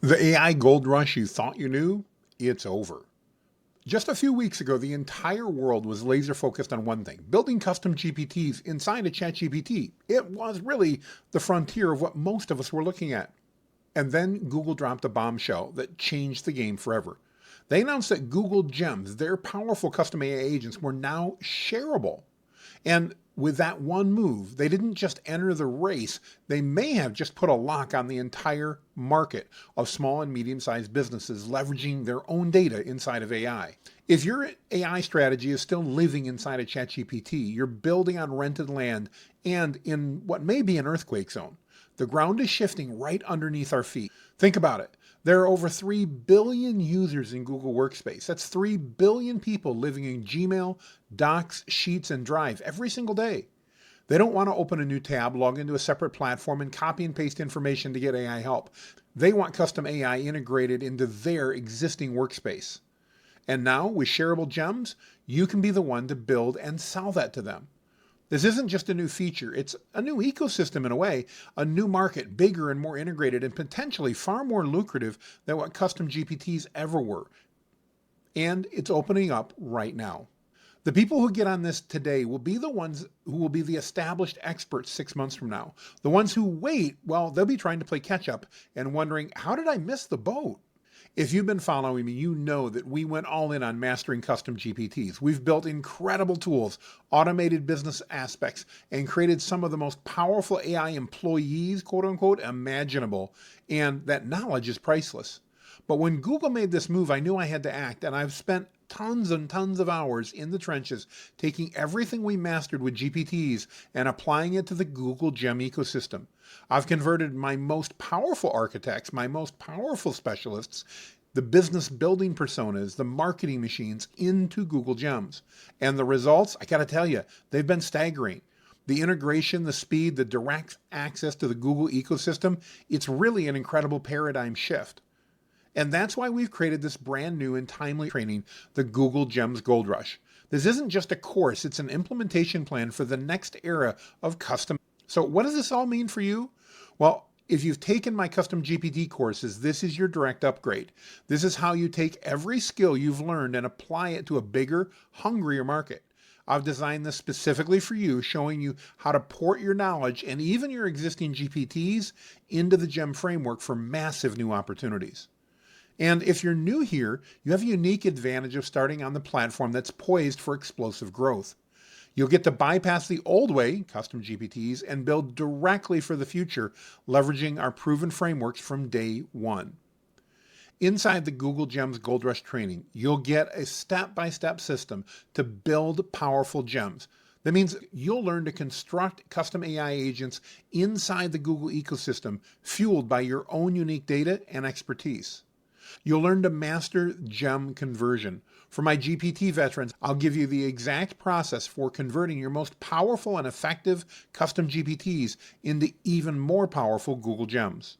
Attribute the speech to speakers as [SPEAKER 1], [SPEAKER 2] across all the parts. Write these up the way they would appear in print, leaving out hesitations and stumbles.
[SPEAKER 1] The AI gold rush you thought you knew, it's over. Just a few weeks ago, the entire world was laser focused on one thing, building custom GPTs inside of ChatGPT. It was really the frontier of what most of us were looking at. And then Google dropped a bombshell that changed the game forever. They announced that Google Gems, their powerful custom AI agents, were now shareable. And with that one move, they didn't just enter the race, they may have just put a lock on the entire market of small and medium sized businesses leveraging their own data inside of AI. If your AI strategy is still living inside of ChatGPT, you're building on rented land and in what may be an earthquake zone. The ground is shifting right underneath our feet. Think about it. There are over 3 billion users in Google Workspace. That's 3 billion people living in Gmail, Docs, Sheets, and Drive every single day. They don't want to open a new tab, log into a separate platform, and copy and paste information to get AI help. They want custom AI integrated into their existing workspace. And now, with shareable gems, you can be the one to build and sell that to them. This isn't just a new feature, it's a new ecosystem in a way, a new market, bigger and more integrated and potentially far more lucrative than what custom GPTs ever were. And it's opening up right now. The people who get on this today will be the ones who will be the established experts 6 months from now. The ones who wait, well, they'll be trying to play catch up and wondering, how did I miss the boat? If you've been following me, you know that we went all in on mastering custom GPTs. We've built incredible tools, automated business aspects, and created some of the most powerful AI employees, quote unquote, imaginable. And that knowledge is priceless. But when Google made this move, I knew I had to act, and I've spent tons and tons of hours in the trenches taking everything we mastered with GPTs and applying it to the Google Gem ecosystem. I've converted my most powerful architects, my most powerful specialists, the business building personas, the marketing machines into Google Gems. And the results, I gotta tell you, they've been staggering. The integration, the speed, the direct access to the Google ecosystem, it's really an incredible paradigm shift. And that's why we've created this brand new and timely training, the Google Gems Gold Rush. This isn't just a course, it's an implementation plan for the next era of custom. So what does this all mean for you? Well, if you've taken my custom GPT courses, this is your direct upgrade. This is how you take every skill you've learned and apply it to a bigger, hungrier market. I've designed this specifically for you, showing you how to port your knowledge and even your existing GPTs into the GEM framework for massive new opportunities. And if you're new here, you have a unique advantage of starting on the platform that's poised for explosive growth. You'll get to bypass the old way, custom GPTs, and build directly for the future, leveraging our proven frameworks from day one. Inside the Google Gems Gold Rush training, you'll get a step-by-step system to build powerful gems. That means you'll learn to construct custom AI agents inside the Google ecosystem, fueled by your own unique data and expertise. You'll learn to master gem conversion. For my GPT veterans, I'll give you the exact process for converting your most powerful and effective custom GPTs into even more powerful Google Gems.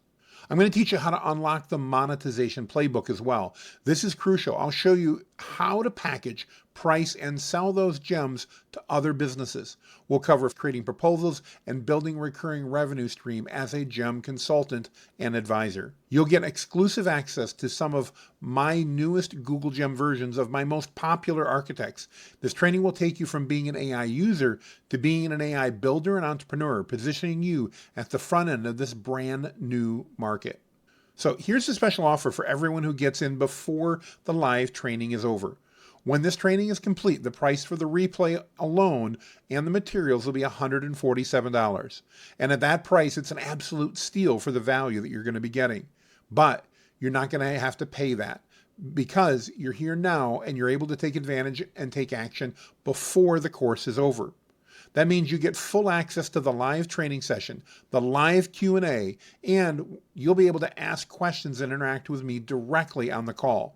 [SPEAKER 1] I'm going to teach you how to unlock the monetization playbook as well. This is crucial. I'll show you how to package, price, and sell those gems to other businesses. We'll cover creating proposals and building recurring revenue stream as a gem consultant and advisor. You'll get exclusive access to some of my newest Google Gem versions of my most popular architects. This training will take you from being an AI user to being an AI builder and entrepreneur, positioning you at the front end of this brand new market. So here's a special offer for everyone who gets in before the live training is over. When this training is complete, the price for the replay alone and the materials will be $147. And at that price, it's an absolute steal for the value that you're going to be getting. But you're not going to have to pay that because you're here now and you're able to take advantage and take action before the course is over. That means you get full access to the live training session, the live Q&A, and you'll be able to ask questions and interact with me directly on the call.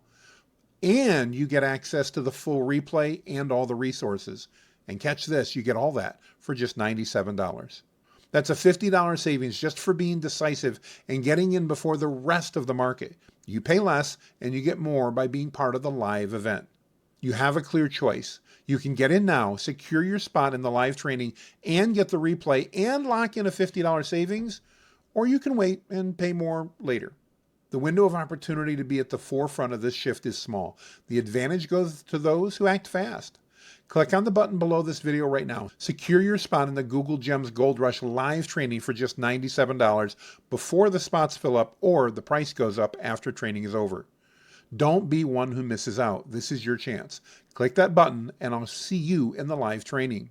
[SPEAKER 1] And you get access to the full replay and all the resources. And catch this, you get all that for just $97. That's a $50 savings just for being decisive and getting in before the rest of the market. You pay less and you get more by being part of the live event. You have a clear choice. You can get in now, secure your spot in the live training, and get the replay and lock in a $50 savings, or you can wait and pay more later. The window of opportunity to be at the forefront of this shift is small. The advantage goes to those who act fast. Click on the button below this video right now. Secure your spot in the Google Gems Gold Rush live training for just $97 before the spots fill up or the price goes up after training is over. Don't be one who misses out. This is your chance. Click that button and I'll see you in the live training.